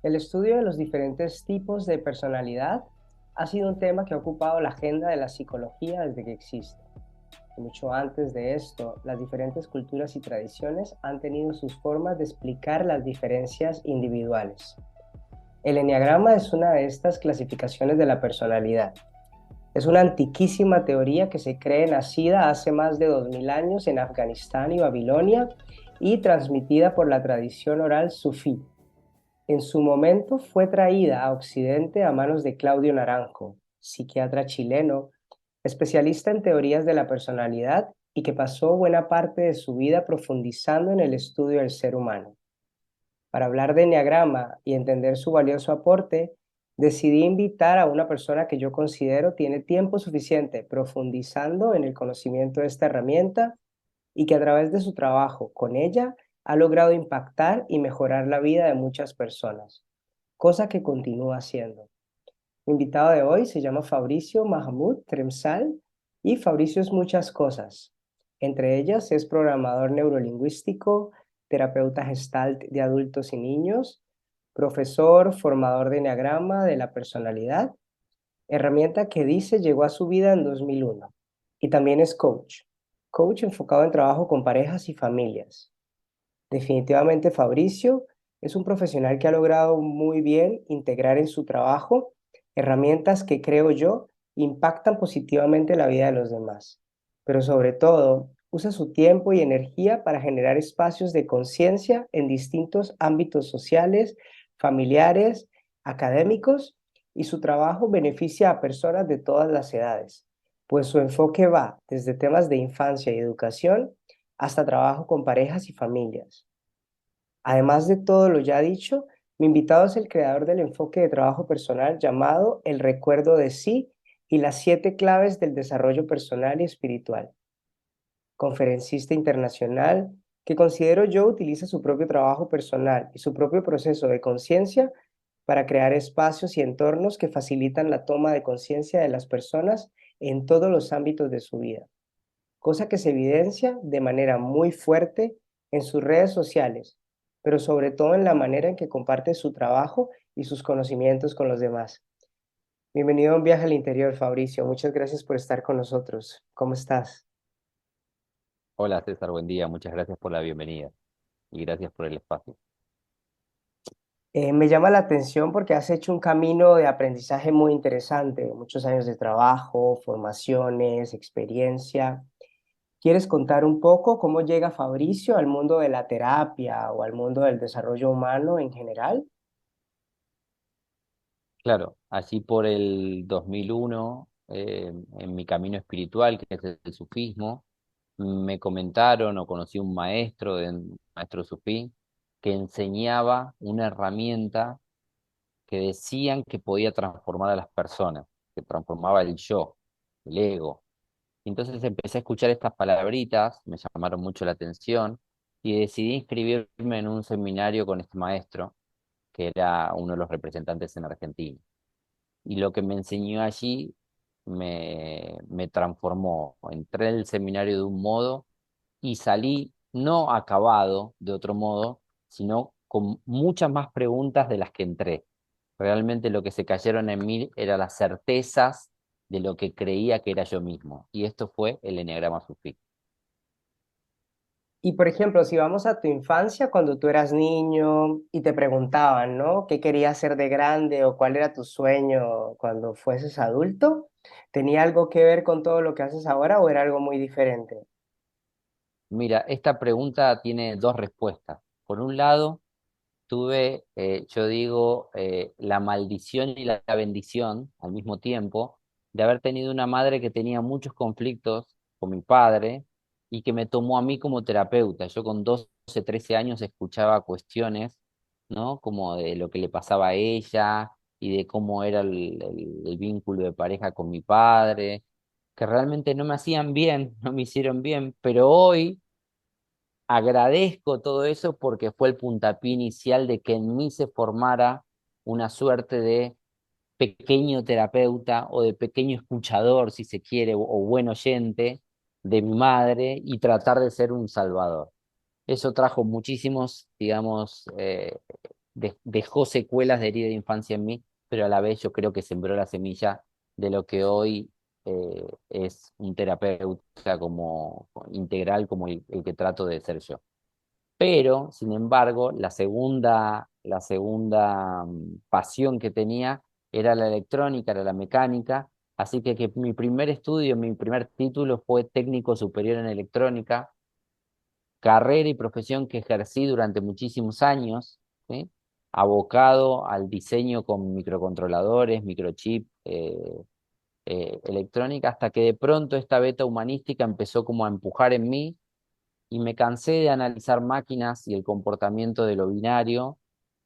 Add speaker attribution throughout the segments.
Speaker 1: El estudio de los diferentes tipos de personalidad ha sido un tema que ha ocupado la agenda de la psicología desde que existe. Mucho antes de esto, las diferentes culturas y tradiciones han tenido sus formas de explicar las diferencias individuales. El eneagrama es una de estas clasificaciones de la personalidad. Es una antiquísima teoría que se cree nacida hace más de 2000 años en Afganistán y Babilonia y transmitida por la tradición oral sufí. En su momento fue traída a Occidente a manos de Claudio Naranjo, psiquiatra chileno, especialista en teorías de la personalidad y que pasó buena parte de su vida profundizando en el estudio del ser humano. Para hablar de enneagrama y entender su valioso aporte, decidí invitar a una persona que yo considero tiene tiempo suficiente profundizando en el conocimiento de esta herramienta y que a través de su trabajo con ella ha logrado impactar y mejorar la vida de muchas personas, cosa que continúa haciendo. Mi invitado de hoy se llama Fabricio Mahmoud Tremsal y Fabricio es muchas cosas. Entre ellas es programador neurolingüístico, terapeuta gestalt de adultos y niños, profesor, formador de enneagrama de la personalidad, herramienta que dice llegó a su vida en 2001. Y también es coach, coach enfocado en trabajo con parejas y familias. Definitivamente Fabricio es un profesional que ha logrado muy bien integrar en su trabajo herramientas que creo yo impactan positivamente la vida de los demás, pero sobre todo usa su tiempo y energía para generar espacios de conciencia en distintos ámbitos sociales, familiares, académicos, y su trabajo beneficia a personas de todas las edades, pues su enfoque va desde temas de infancia y educación hasta trabajo con parejas y familias. Además de todo lo ya dicho, mi invitado es el creador del enfoque de trabajo personal llamado El recuerdo de sí y las 7 claves del desarrollo personal y espiritual. Conferencista internacional que considero yo utiliza su propio trabajo personal y su propio proceso de conciencia para crear espacios y entornos que facilitan la toma de conciencia de las personas en todos los ámbitos de su vida, cosa que se evidencia de manera muy fuerte en sus redes sociales, pero sobre todo en la manera en que comparte su trabajo y sus conocimientos con los demás. Bienvenido a un viaje al interior, Fabricio. Muchas gracias por estar con nosotros. ¿Cómo estás?
Speaker 2: Hola César, buen día. Muchas gracias por la bienvenida y gracias por el espacio.
Speaker 1: Me llama la atención porque has hecho un camino de aprendizaje muy interesante, muchos años de trabajo, formaciones, experiencia. ¿Quieres contar un poco cómo llega Fabricio al mundo de la terapia o al mundo del desarrollo humano en general?
Speaker 2: Claro, allí por el 2001, en mi camino espiritual, que es el sufismo, me comentaron o conocí un maestro, un maestro sufí, que enseñaba una herramienta que decían que podía transformar a las personas, que transformaba el yo, el ego. Entonces empecé a escuchar estas palabritas, me llamaron mucho la atención y decidí inscribirme en un seminario con este maestro, que era uno de los representantes en Argentina. Y lo que me enseñó allí me transformó. Entré en el seminario de un modo y salí no acabado de otro modo, sino con muchas más preguntas de las que entré. Realmente lo que se cayeron en mí eran las certezas de lo que creía que era yo mismo. Y esto fue el Eneagrama Sufí.
Speaker 1: Y por ejemplo, si vamos a tu infancia, cuando tú eras niño y te preguntaban, ¿no? ¿Qué querías ser de grande o cuál era tu sueño cuando fueses adulto? ¿Tenía algo que ver con todo lo que haces ahora o era algo muy diferente?
Speaker 2: Mira, esta pregunta tiene dos respuestas. Por un lado, tuve, yo digo, la maldición y la bendición al mismo tiempo de haber tenido una madre que tenía muchos conflictos con mi padre y que me tomó a mí como terapeuta. Yo con 12, 13 años escuchaba cuestiones, ¿no? Como de lo que le pasaba a ella y de cómo era el vínculo de pareja con mi padre, que realmente no me hacían bien, no me hicieron bien, pero hoy agradezco todo eso porque fue el puntapié inicial de que en mí se formara una suerte de pequeño terapeuta o de pequeño escuchador, si se quiere, o buen oyente de mi madre y tratar de ser un salvador. Eso trajo muchísimos, digamos, dejó secuelas de herida de infancia en mí, pero a la vez yo creo que sembró la semilla de lo que hoy es un terapeuta como integral como el que trato de ser yo. Pero, sin embargo, la segunda pasión que tenía era la electrónica, era la mecánica, así que mi primer estudio, mi primer título fue técnico superior en electrónica, carrera y profesión que ejercí durante muchísimos años, ¿sí? Abocado al diseño con microcontroladores, microchip, electrónica, hasta que de pronto esta beta humanística empezó como a empujar en mí y me cansé de analizar máquinas y el comportamiento de lo binario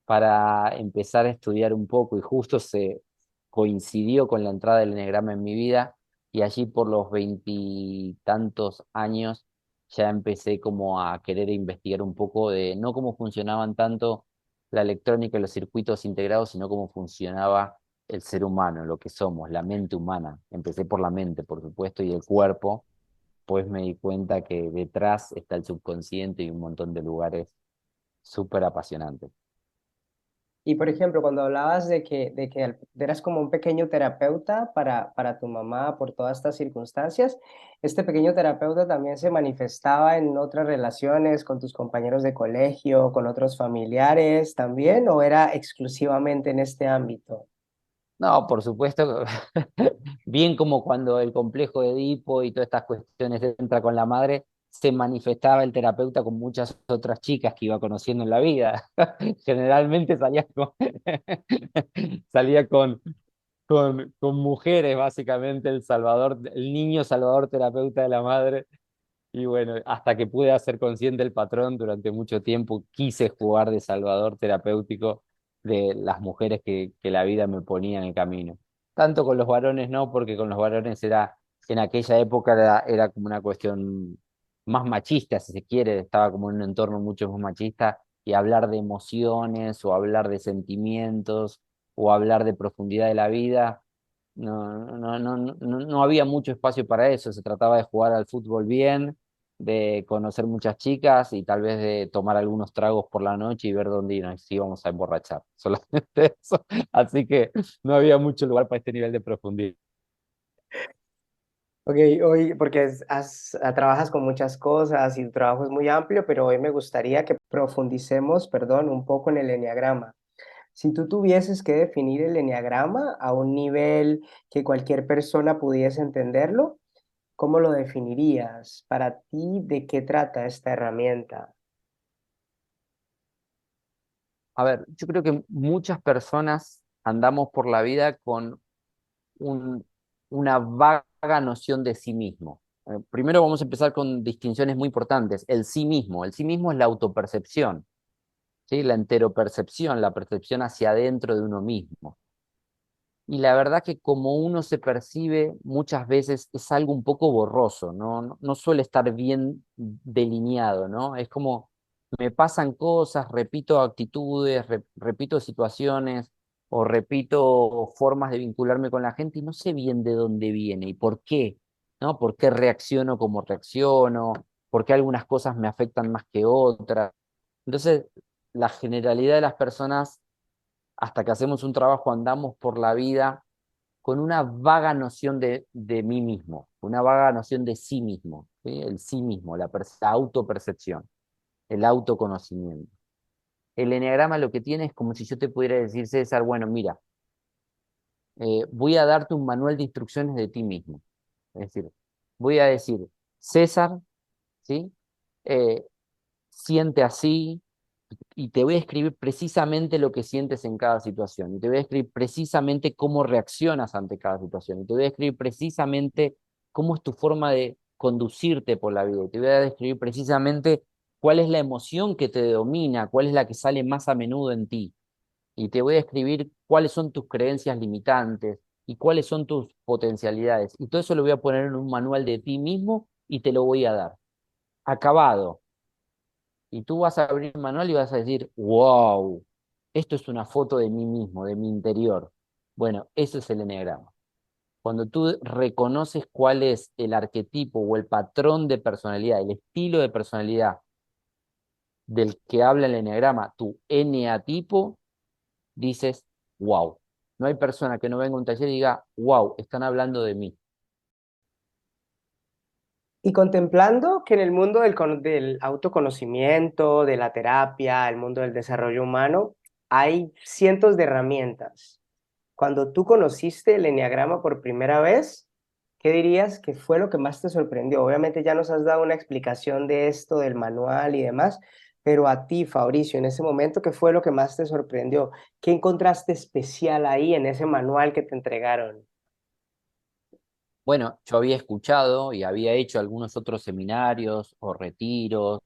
Speaker 2: para empezar a estudiar un poco y justo se coincidió con la entrada del enegrama en mi vida y allí por los veintitantos años ya empecé como a querer investigar un poco de no cómo funcionaban tanto la electrónica y los circuitos integrados, sino cómo funcionaba el ser humano, lo que somos, la mente humana. Empecé por la mente, por supuesto, y el cuerpo, pues me di cuenta que detrás está el subconsciente y un montón de lugares súper apasionantes.
Speaker 1: Y por ejemplo, cuando hablabas de que eras como un pequeño terapeuta para tu mamá por todas estas circunstancias, ¿este pequeño terapeuta también se manifestaba en otras relaciones con tus compañeros de colegio, con otros familiares también, o era exclusivamente en este ámbito?
Speaker 2: No, por supuesto, bien como cuando el complejo de Edipo y todas estas cuestiones entra con la madre, se manifestaba el terapeuta con muchas otras chicas que iba conociendo en la vida. Generalmente salía con mujeres, básicamente, el Salvador, el niño Salvador terapeuta de la madre. Y bueno, hasta que pude hacer consciente el patrón, durante mucho tiempo quise jugar de salvador terapéutico de las mujeres que la vida me ponía en el camino. Tanto con los varones no, porque con los varones en aquella época era como una cuestión más machista, si se quiere, estaba como en un entorno mucho más machista, y hablar de emociones o hablar de sentimientos o hablar de profundidad de la vida no había mucho espacio para eso. Se trataba de jugar al fútbol bien, de conocer muchas chicas y tal vez de tomar algunos tragos por la noche y ver dónde nos íbamos a emborrachar. Solamente eso. Así que no había mucho lugar para este nivel de profundidad.
Speaker 1: Ok, hoy, porque trabajas con muchas cosas y tu trabajo es muy amplio, pero hoy me gustaría que profundicemos, perdón, un poco en el eneagrama. Si tú tuvieses que definir el eneagrama a un nivel que cualquier persona pudiese entenderlo, ¿cómo lo definirías? Para ti, ¿de qué trata esta herramienta?
Speaker 2: A ver, yo creo que muchas personas andamos por la vida con un- una vaga noción de sí mismo. Primero vamos a empezar con distinciones muy importantes. El sí mismo. El sí mismo es la autopercepción. ¿Sí? La enteropercepción, la percepción hacia adentro de uno mismo. Y la verdad que como uno se percibe muchas veces es algo un poco borroso, no suele estar bien delineado, ¿no? Es como me pasan cosas, repito actitudes, repito situaciones o repito formas de vincularme con la gente y no sé bien de dónde viene y por qué, ¿no? ¿Por qué reacciono como reacciono? ¿Por qué algunas cosas me afectan más que otras? Entonces, la generalidad de las personas, hasta que hacemos un trabajo, andamos por la vida con una vaga noción de mí mismo, una vaga noción de sí mismo, ¿sí? El sí mismo, la autopercepción, el autoconocimiento. El eneagrama lo que tiene es como si yo te pudiera decir, César, bueno, mira, voy a darte un manual de instrucciones de ti mismo. Es decir, voy a decir, César, ¿sí? Eh, siente así, y te voy a escribir precisamente lo que sientes en cada situación, y te voy a escribir precisamente cómo reaccionas ante cada situación, y te voy a escribir precisamente cómo es tu forma de conducirte por la vida, y te voy a describir precisamente cuál es la emoción que te domina, cuál es la que sale más a menudo en ti, y te voy a escribir cuáles son tus creencias limitantes y cuáles son tus potencialidades, y todo eso lo voy a poner en un manual de ti mismo y te lo voy a dar, acabado. Y tú vas a abrir el manual y vas a decir, wow, esto es una foto de mí mismo, de mi interior. Bueno, eso es el eneagrama. Cuando tú reconoces cuál es el arquetipo o el patrón de personalidad, el estilo de personalidad del que habla el eneagrama, tu eneatipo, dices, wow. No hay persona que no venga a un taller y diga, wow, están hablando de mí.
Speaker 1: Y contemplando que en el mundo del autoconocimiento, de la terapia, el mundo del desarrollo humano, hay cientos de herramientas. Cuando tú conociste el eneagrama por primera vez, ¿qué dirías que fue lo que más te sorprendió? Obviamente ya nos has dado una explicación de esto, del manual y demás, pero a ti, Fabricio, en ese momento, ¿qué fue lo que más te sorprendió? ¿Qué encontraste especial ahí en ese manual que te entregaron?
Speaker 2: Bueno, yo había escuchado y había hecho algunos otros seminarios o retiros.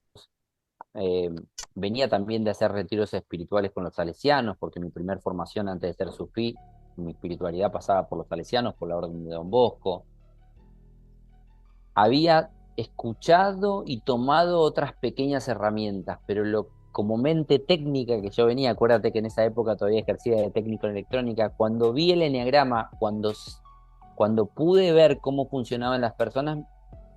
Speaker 2: eh, Venía también de hacer retiros espirituales con los salesianos, porque mi primer formación antes de ser sufí, mi espiritualidad pasaba por los salesianos, por la orden de Don Bosco. Había escuchado y tomado otras pequeñas herramientas, pero como mente técnica que yo venía, acuérdate que en esa época todavía ejercía de técnico en electrónica, cuando vi el enneagrama, cuando pude ver cómo funcionaban las personas,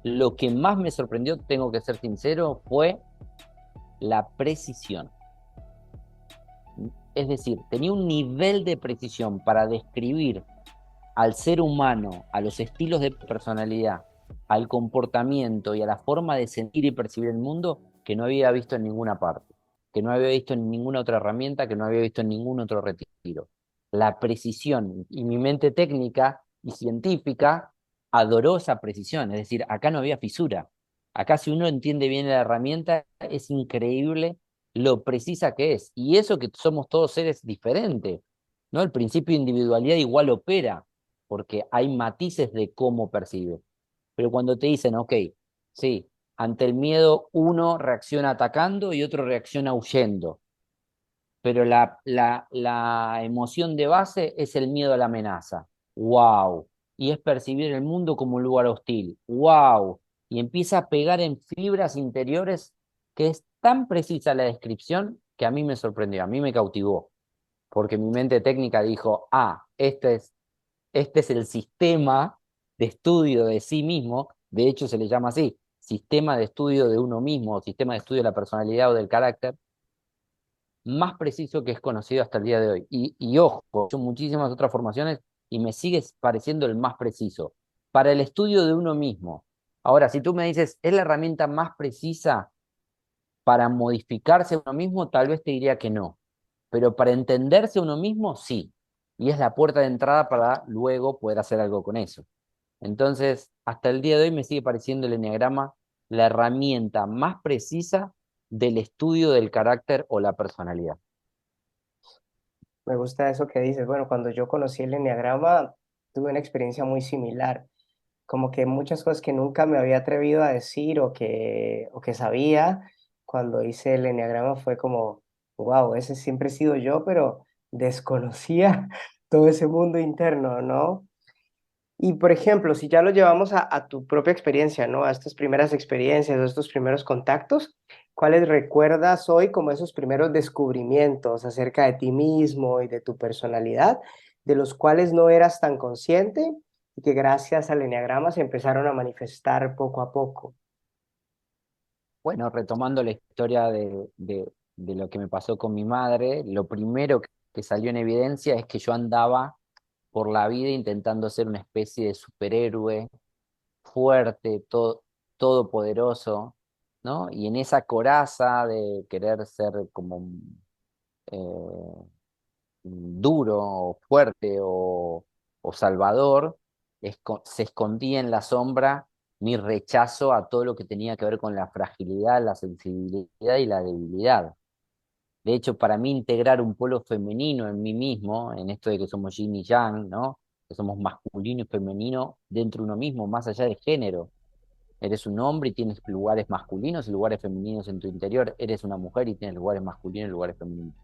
Speaker 2: lo que más me sorprendió, tengo que ser sincero, fue la precisión. Es decir, tenía un nivel de precisión para describir al ser humano, a los estilos de personalidad, al comportamiento y a la forma de sentir y percibir el mundo que no había visto en ninguna parte, que no había visto en ninguna otra herramienta, que no había visto en ningún otro retiro. La precisión y mi mente técnica y científica adoró esa precisión, es decir, acá no había fisura. Acá si uno entiende bien la herramienta, es increíble lo precisa que es. Y eso que somos todos seres diferentes, ¿no? El principio de individualidad igual opera, porque hay matices de cómo percibe. Pero cuando te dicen, ok, sí, ante el miedo uno reacciona atacando y otro reacciona huyendo, pero la emoción de base es el miedo a la amenaza. ¡Wow! Y es percibir el mundo como un lugar hostil. ¡Wow! Y empieza a pegar en fibras interiores que es tan precisa la descripción que a mí me sorprendió, a mí me cautivó, porque mi mente técnica dijo, ah, este es el sistema de estudio de sí mismo, de hecho se le llama así, sistema de estudio de uno mismo, o sistema de estudio de la personalidad o del carácter, más preciso que es conocido hasta el día de hoy. Y ojo, he hecho muchísimas otras formaciones y me sigue pareciendo el más preciso para el estudio de uno mismo. Ahora, si tú me dices, ¿es la herramienta más precisa para modificarse a uno mismo? Tal vez te diría que no, pero para entenderse a uno mismo, sí. Y es la puerta de entrada para luego poder hacer algo con eso. Entonces, hasta el día de hoy me sigue pareciendo el enneagrama la herramienta más precisa del estudio del carácter o la personalidad.
Speaker 1: Me gusta eso que dices. Bueno, cuando yo conocí el enneagrama, tuve una experiencia muy similar. Como que muchas cosas que nunca me había atrevido a decir o que sabía, cuando hice el enneagrama fue como, wow, ese siempre he sido yo, pero desconocía todo ese mundo interno, ¿no? Y por ejemplo, si ya lo llevamos a tu propia experiencia, ¿no? A estas primeras experiencias, a estos primeros contactos, ¿cuáles recuerdas hoy como esos primeros descubrimientos acerca de ti mismo y de tu personalidad, de los cuales no eras tan consciente y que gracias al eneagrama se empezaron a manifestar poco a poco?
Speaker 2: Bueno, retomando la historia de lo que me pasó con mi madre, lo primero que salió en evidencia es que yo andaba por la vida intentando ser una especie de superhéroe fuerte, todopoderoso, ¿no? Y en esa coraza de querer ser como eh, duro, o fuerte o salvador, se escondía en la sombra mi rechazo a todo lo que tenía que ver con la fragilidad, la sensibilidad y la debilidad. De hecho, para mí integrar un polo femenino en mí mismo, en esto de que somos yin y yang, ¿no? Que somos masculino y femenino dentro de uno mismo, más allá de género. Eres un hombre y tienes lugares masculinos y lugares femeninos en tu interior. Eres una mujer y tienes lugares masculinos y lugares femeninos.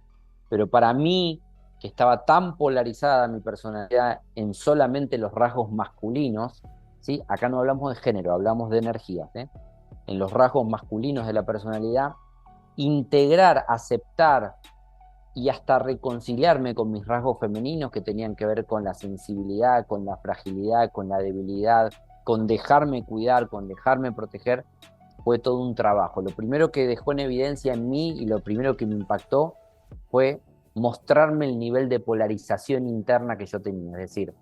Speaker 2: Pero para mí, que estaba tan polarizada mi personalidad en solamente los rasgos masculinos, ¿sí? Acá no hablamos de género, hablamos de energías, ¿eh? En los rasgos masculinos de la personalidad, integrar, aceptar y hasta reconciliarme con mis rasgos femeninos que tenían que ver con la sensibilidad, con la fragilidad, con la debilidad, con dejarme cuidar, con dejarme proteger, fue todo un trabajo. Lo primero que dejó en evidencia en mí y lo primero que me impactó fue mostrarme el nivel de polarización interna que yo tenía, es decir,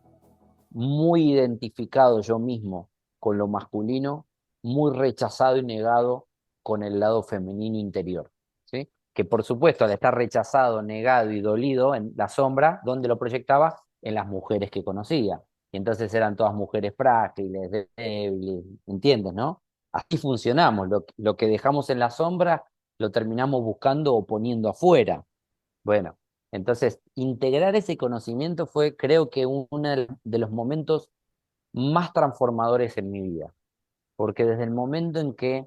Speaker 2: muy identificado yo mismo con lo masculino, muy rechazado y negado con el lado femenino interior, ¿sí? Que por supuesto al estar rechazado, negado y dolido en la sombra, ¿dónde lo proyectaba? En las mujeres que conocía. Y entonces eran todas mujeres frágiles, débiles, ¿entiendes, no? Así funcionamos, lo que dejamos en la sombra lo terminamos buscando o poniendo afuera. Bueno, entonces integrar ese conocimiento fue, creo que, uno de los momentos más transformadores en mi vida, porque desde el momento en que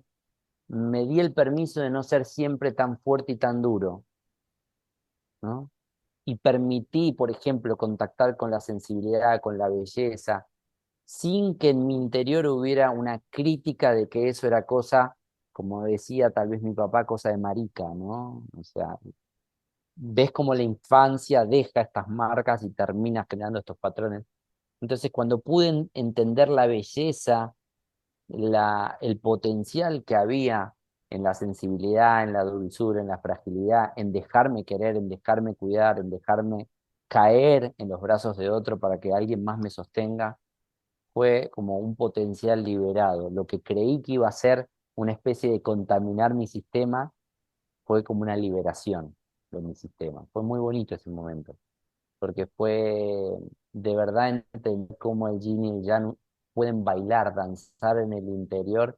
Speaker 2: me di el permiso de no ser siempre tan fuerte y tan duro, ¿no? Y permití, por ejemplo, contactar con la sensibilidad, con la belleza, sin que en mi interior hubiera una crítica de que eso era cosa, como decía tal vez mi papá, cosa de marica, ¿no? O sea, ves cómo la infancia deja estas marcas y terminas creando estos patrones. Entonces, cuando pude entender la belleza, el potencial que había en la sensibilidad, en la dulzura, en la fragilidad, en dejarme querer, en dejarme cuidar, en dejarme caer en los brazos de otro para que alguien más me sostenga, fue como un potencial liberado. Lo que creí que iba a ser una especie de contaminar mi sistema fue como una liberación de mi sistema. Fue muy bonito ese momento, porque fue de verdad entender cómo el yin y el yang pueden bailar, danzar en el interior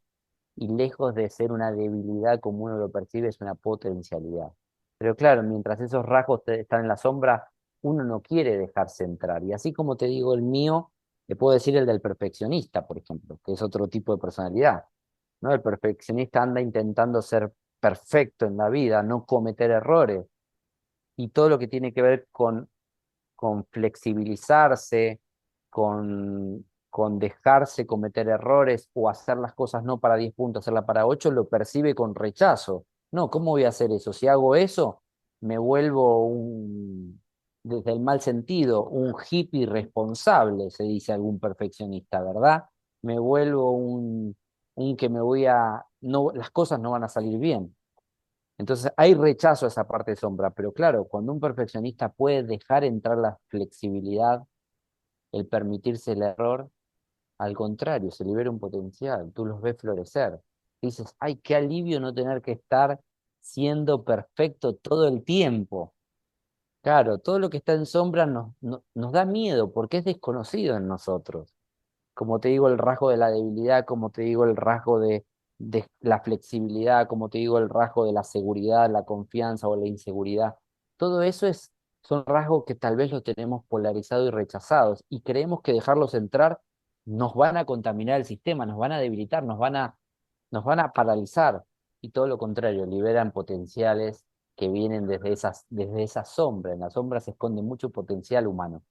Speaker 2: y lejos de ser una debilidad como uno lo percibe, es una potencialidad. Pero claro, mientras esos rasgos están en la sombra, uno no quiere dejarse entrar. Y así como te digo el mío, te puedo decir el del perfeccionista, por ejemplo, que es otro tipo de personalidad, ¿no? El perfeccionista anda intentando ser perfecto en la vida, no cometer errores, y todo lo que tiene que ver con flexibilizarse, con dejarse cometer errores o hacer las cosas no para 10 puntos, hacerla para 8 lo percibe con rechazo. No, ¿cómo voy a hacer eso? Si hago eso, me vuelvo desde el mal sentido, un hippie responsable, se dice algún perfeccionista, ¿verdad? Me vuelvo un que me voy a, no, las cosas no van a salir bien. Entonces hay rechazo a esa parte de sombra, pero claro, cuando un perfeccionista puede dejar entrar la flexibilidad, el permitirse el error, al contrario, se libera un potencial, tú los ves florecer. Dices, ay, qué alivio no tener que estar siendo perfecto todo el tiempo. Claro, todo lo que está en sombra nos da miedo porque es desconocido en nosotros, como te digo, el rasgo de la debilidad, como te digo, el rasgo de la flexibilidad, como te digo, el rasgo de la seguridad, la confianza o la inseguridad. Todo eso son rasgos que tal vez los tenemos polarizados y rechazados y creemos que dejarlos entrar nos van a contaminar el sistema, nos van a debilitar, nos van a paralizar y todo lo contrario, liberan potenciales que vienen desde esa sombra. En la sombra se esconde mucho potencial humano.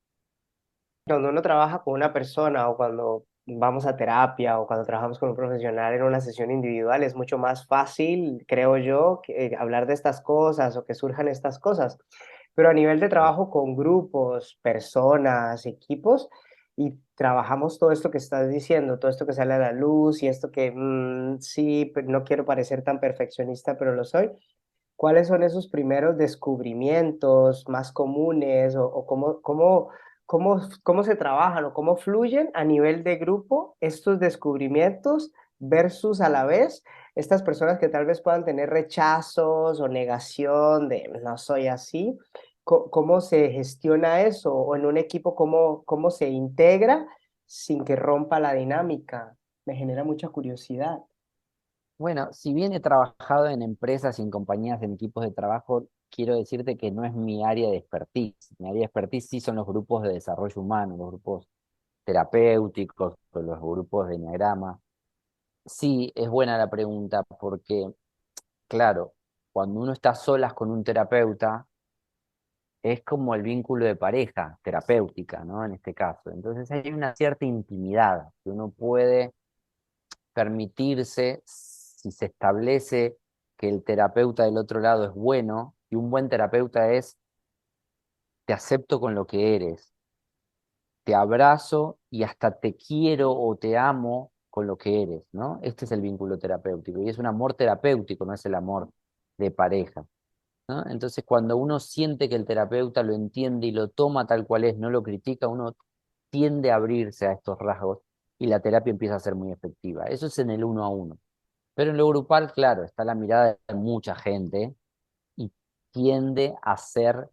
Speaker 1: Cuando uno trabaja con una persona o cuando vamos a terapia o cuando trabajamos con un profesional en una sesión individual, es mucho más fácil, creo yo, hablar de estas cosas o que surjan estas cosas. Pero a nivel de trabajo con grupos, personas, equipos, y trabajamos todo esto que estás diciendo, todo esto que sale a la luz y esto que sí, no quiero parecer tan perfeccionista, pero lo soy. ¿Cuáles son esos primeros descubrimientos más comunes o cómo se trabajan o cómo fluyen a nivel de grupo estos descubrimientos versus a la vez estas personas que tal vez puedan tener rechazos o negación de no soy así? ¿Cómo se gestiona eso? O en un equipo, ¿cómo se integra sin que rompa la dinámica? Me genera mucha curiosidad.
Speaker 2: Bueno, si bien he trabajado en empresas y en compañías, en equipos de trabajo, quiero decirte que no es mi área de expertise. Mi área de expertise sí son los grupos de desarrollo humano, los grupos terapéuticos, o los grupos de enneagrama. Sí, es buena la pregunta porque, claro, cuando uno está a solas con un terapeuta, es como el vínculo de pareja terapéutica, ¿no? En este caso. Entonces hay una cierta intimidad que uno puede permitirse si se establece que el terapeuta del otro lado es bueno, y un buen terapeuta es, te acepto con lo que eres, te abrazo y hasta te quiero o te amo con lo que eres, ¿no? Este es el vínculo terapéutico y es un amor terapéutico, no es el amor de pareja, ¿no? Entonces, cuando uno siente que el terapeuta lo entiende y lo toma tal cual es, no lo critica, uno tiende a abrirse a estos rasgos y la terapia empieza a ser muy efectiva. Eso es en el uno a uno. Pero en lo grupal, claro, está la mirada de mucha gente y tiende a ser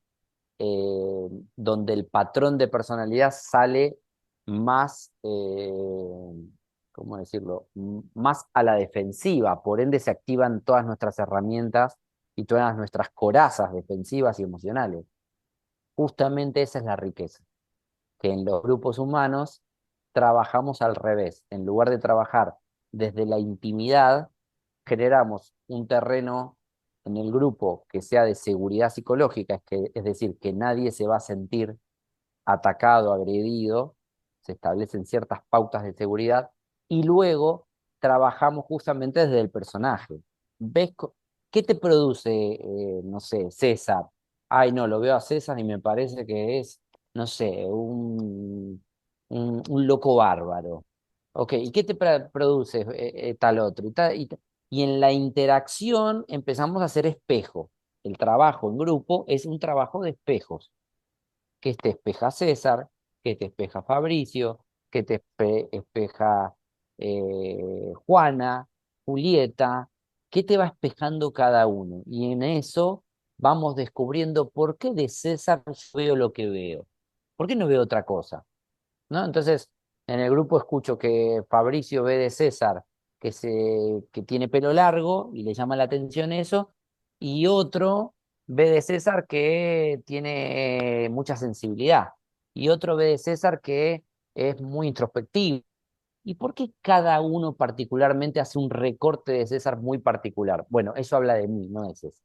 Speaker 2: donde el patrón de personalidad sale más, ¿cómo decirlo? Más a la defensiva, por ende se activan todas nuestras herramientas y todas nuestras corazas defensivas y emocionales. Justamente esa es la riqueza, que en los grupos humanos trabajamos al revés. En lugar de trabajar desde la intimidad, generamos un terreno en el grupo que sea de seguridad psicológica, es decir, que nadie se va a sentir atacado, agredido, se establecen ciertas pautas de seguridad y luego trabajamos justamente desde el personaje. ¿Ves qué te produce, no sé, César? Ay, no, lo veo a César y me parece que es, no sé, un loco bárbaro. Ok, ¿y qué te produce tal otro? Y en la interacción empezamos a hacer espejo. El trabajo en grupo es un trabajo de espejos que te espeja César, que te espeja Fabricio, que te espeja Juana, Julieta, qué te va espejando cada uno. Y en eso vamos descubriendo por qué de César yo veo lo que veo, por qué no veo otra cosa, ¿no? Entonces, en el grupo escucho que Fabricio ve de César que tiene pelo largo y le llama la atención eso, y otro ve de César que tiene mucha sensibilidad, y otro ve de César que es muy introspectivo. ¿Y por qué cada uno particularmente hace un recorte de César muy particular? Bueno, eso habla de mí, no de César.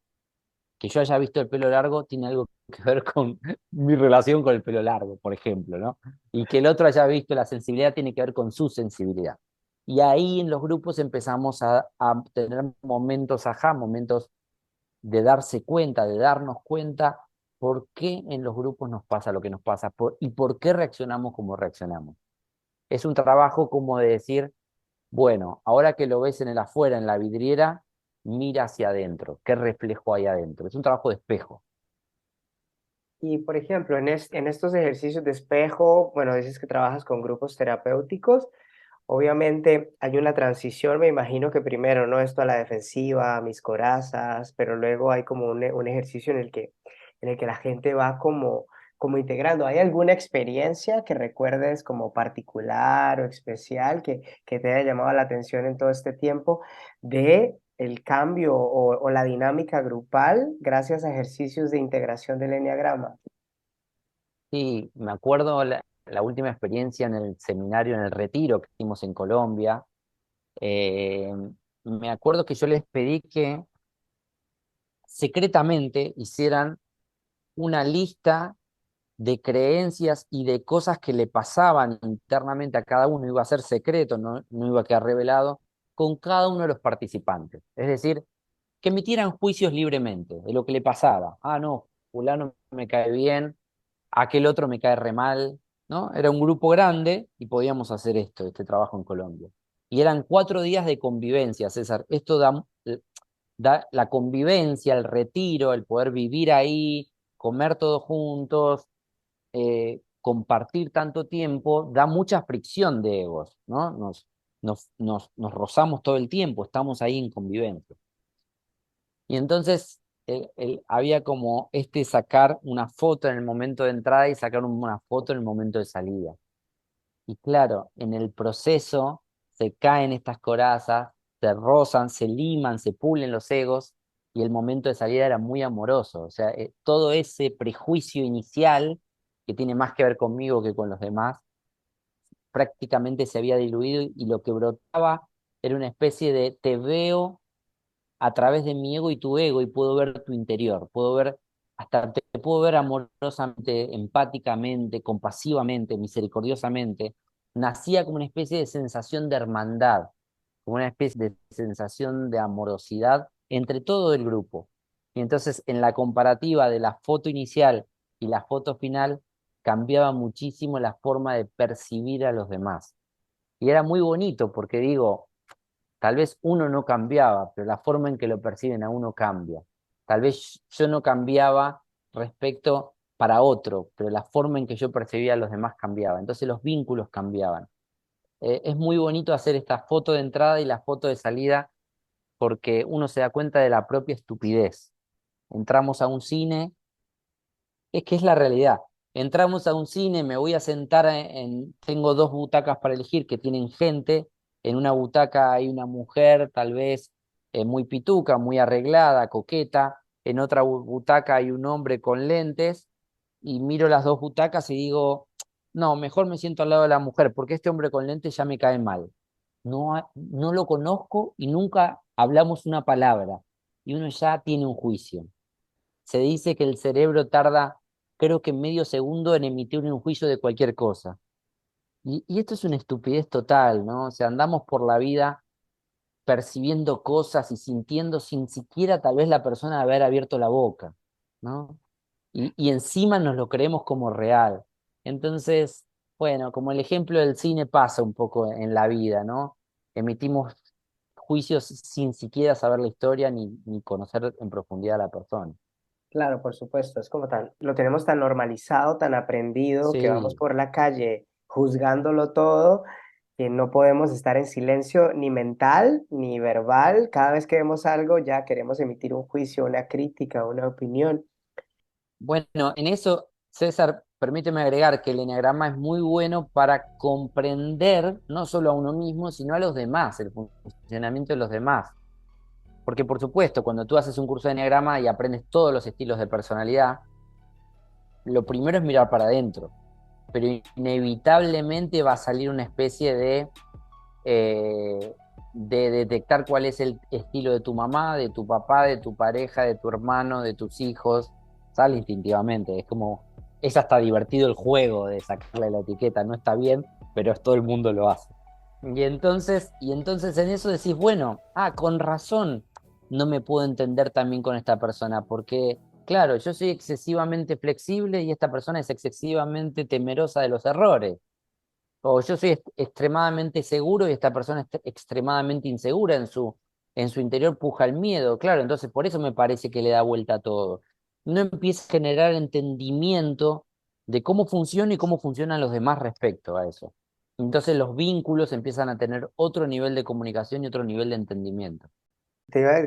Speaker 2: Que yo haya visto el pelo largo tiene algo que ver con mi relación con el pelo largo, por ejemplo, ¿no? Y que el otro haya visto la sensibilidad tiene que ver con su sensibilidad. Y ahí en los grupos empezamos a tener momentos ajá, momentos de darse cuenta, de darnos cuenta por qué en los grupos nos pasa lo que nos pasa y por qué reaccionamos como reaccionamos. Es un trabajo como de decir, bueno, ahora que lo ves en el afuera, en la vidriera, mira hacia adentro, qué reflejo hay adentro. Es un trabajo de espejo.
Speaker 1: Y por ejemplo, en estos ejercicios de espejo, bueno, dices que trabajas con grupos terapéuticos. Obviamente hay una transición, me imagino que primero, ¿no? Esto a la defensiva, mis corazas, pero luego hay como un ejercicio en el que la gente va como integrando. ¿Hay alguna experiencia que recuerdes como particular o especial que te haya llamado la atención en todo este tiempo de el cambio o la dinámica grupal gracias a ejercicios de integración del eneagrama?
Speaker 2: Sí, me acuerdo la última experiencia en el seminario, en el retiro que hicimos en Colombia. eh, Me acuerdo que yo les pedí que secretamente hicieran una lista de creencias y de cosas que le pasaban internamente a cada uno, iba a ser secreto, no iba a quedar revelado, con cada uno de los participantes. Es decir, que emitieran juicios libremente de lo que le pasaba. Ah, no, fulano me cae bien, aquel otro me cae re mal, ¿no? Era un grupo grande y podíamos hacer esto, este trabajo en Colombia. Y eran 4 días de convivencia, César. Esto da la convivencia, el retiro, el poder vivir ahí, comer todos juntos, compartir tanto tiempo, da mucha fricción de egos, ¿no? Nos rozamos todo el tiempo, estamos ahí en convivencia. Y entonces había como sacar una foto en el momento de entrada y sacar una foto en el momento de salida. Y claro, en el proceso se caen estas corazas, se rozan, se liman, se pulen los egos y el momento de salida era muy amoroso. O sea, todo ese prejuicio inicial que tiene más que ver conmigo que con los demás, prácticamente se había diluido y lo que brotaba era una especie de te veo a través de mi ego y tu ego y puedo ver tu interior, puedo ver, hasta te puedo ver amorosamente, empáticamente, compasivamente, misericordiosamente. Nacía como una especie de sensación de hermandad, como una especie de sensación de amorosidad entre todo el grupo. Y entonces en la comparativa de la foto inicial y la foto final cambiaba muchísimo la forma de percibir a los demás. Y era muy bonito porque digo, tal vez uno no cambiaba, pero la forma en que lo perciben a uno cambia. Tal vez yo no cambiaba respecto para otro, pero la forma en que yo percibía a los demás cambiaba. Entonces los vínculos cambiaban. Es muy bonito hacer esta foto de entrada y la foto de salida porque uno se da cuenta de la propia estupidez. Entramos a un cine, es que es la realidad. Entramos a un cine, me voy a sentar tengo dos butacas para elegir que tienen gente. En una butaca hay una mujer, tal vez muy pituca, muy arreglada, coqueta. En otra butaca hay un hombre con lentes. Y miro las dos butacas y digo, no, mejor me siento al lado de la mujer, porque este hombre con lentes ya me cae mal. No, no lo conozco y nunca hablamos una palabra. Y uno ya tiene un juicio. Se dice que el cerebro tarda, creo que medio segundo en emitir un juicio de cualquier cosa. Y esto es una estupidez total, ¿no? O sea, andamos por la vida percibiendo cosas y sintiendo sin siquiera tal vez la persona haber abierto la boca, ¿no? Y encima nos lo creemos como real. Entonces, bueno, como el ejemplo del cine pasa un poco en la vida, ¿no? Emitimos juicios sin siquiera saber la historia ni conocer en profundidad a la persona.
Speaker 1: Claro, por supuesto, es como tan, lo tenemos tan normalizado, tan aprendido, que vamos
Speaker 2: Sí.
Speaker 1: por la calle juzgándolo todo, que no podemos estar en silencio ni mental ni verbal. Cada vez que vemos algo ya queremos emitir un juicio, una crítica, una opinión.
Speaker 2: Bueno, en eso, César, permíteme agregar que el eneagrama es muy bueno para comprender no solo a uno mismo, sino a los demás, el funcionamiento de los demás. Porque, por supuesto, cuando tú haces un curso de eneagrama y aprendes todos los estilos de personalidad, lo primero es mirar para adentro, pero inevitablemente va a salir una especie de detectar cuál es el estilo de tu mamá, de tu papá, de tu pareja, de tu hermano, de tus hijos. Sale instintivamente. Es como, es hasta divertido el juego de sacarle la etiqueta. No está bien, pero todo el mundo lo hace. Y entonces en eso decís, bueno, con razón no me puedo entender también con esta persona, porque, claro, yo soy excesivamente flexible y esta persona es excesivamente temerosa de los errores. O yo soy extremadamente seguro y esta persona es extremadamente insegura en su interior puja el miedo. Claro, entonces por eso me parece que le da vuelta a todo. No empieza a generar entendimiento de cómo funciona y cómo funcionan los demás respecto a eso. Entonces los vínculos empiezan a tener otro nivel de comunicación y otro nivel de entendimiento.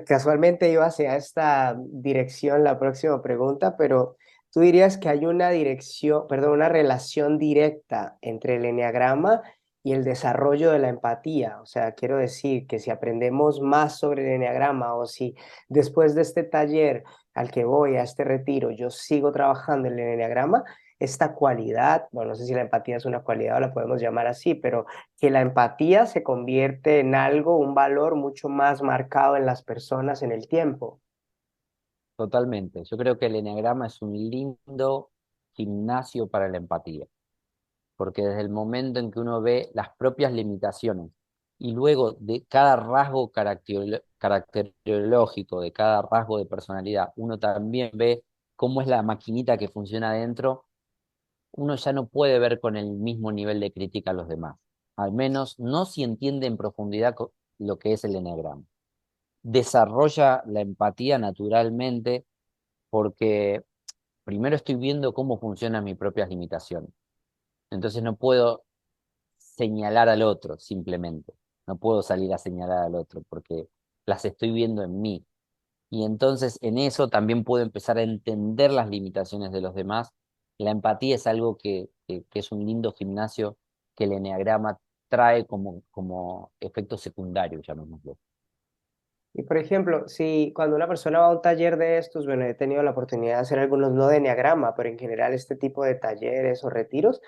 Speaker 1: Casualmente iba hacia esta dirección la próxima pregunta, pero tú dirías que hay una dirección, perdón, una relación directa entre el eneagrama y el desarrollo de la empatía. O sea, quiero decir que si aprendemos más sobre el eneagrama o si después de este taller al que voy, a este retiro, yo sigo trabajando en el eneagrama, esta cualidad, bueno, no sé si la empatía es una cualidad o la podemos llamar así, pero que la empatía se convierte en algo, un valor mucho más marcado en las personas en el tiempo.
Speaker 2: Totalmente. Yo creo que el eneagrama es un lindo gimnasio para la empatía, porque desde el momento en que uno ve las propias limitaciones y luego de cada rasgo caracterológico, de cada rasgo de personalidad, uno también ve cómo es la maquinita que funciona adentro, uno ya no puede ver con el mismo nivel de crítica a los demás, al menos no si entiende en profundidad lo que es el eneagrama. Desarrolla la empatía naturalmente porque primero estoy viendo cómo funcionan mis propias limitaciones. Entonces no puedo señalar al otro simplemente. No puedo salir a señalar al otro porque las estoy viendo en mí. Y entonces en eso también puedo empezar a entender las limitaciones de los demás. La empatía es algo que es un lindo gimnasio que el eneagrama trae como efecto secundario, llamémoslo.
Speaker 1: Y por ejemplo, si cuando una persona va a un taller de estos, bueno, he tenido la oportunidad de hacer algunos no de enneagrama, pero en general este tipo de talleres o retiros,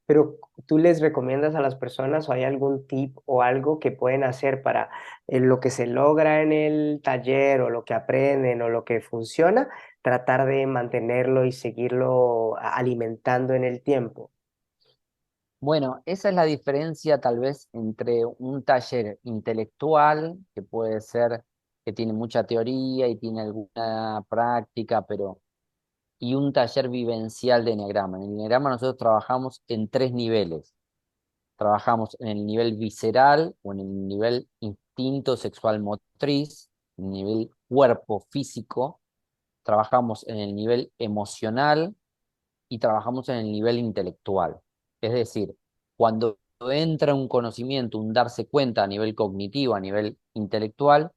Speaker 1: pero ¿tú les recomiendas a las personas o hay algún tip o algo que pueden hacer para lo que se logra en el taller o lo que aprenden o lo que funciona, tratar de mantenerlo y seguirlo alimentando en el tiempo?
Speaker 2: Bueno, esa es la diferencia tal vez entre un taller intelectual, que puede ser que tiene mucha teoría y tiene alguna práctica, y un taller vivencial de Enneagrama. En el Enneagrama nosotros trabajamos en tres niveles. trabajamos en el nivel visceral o en el nivel instinto sexual motriz, en el nivel cuerpo físico, trabajamos en el nivel emocional y trabajamos en el nivel intelectual. Es decir, cuando entra un conocimiento, un darse cuenta a nivel cognitivo, a nivel intelectual,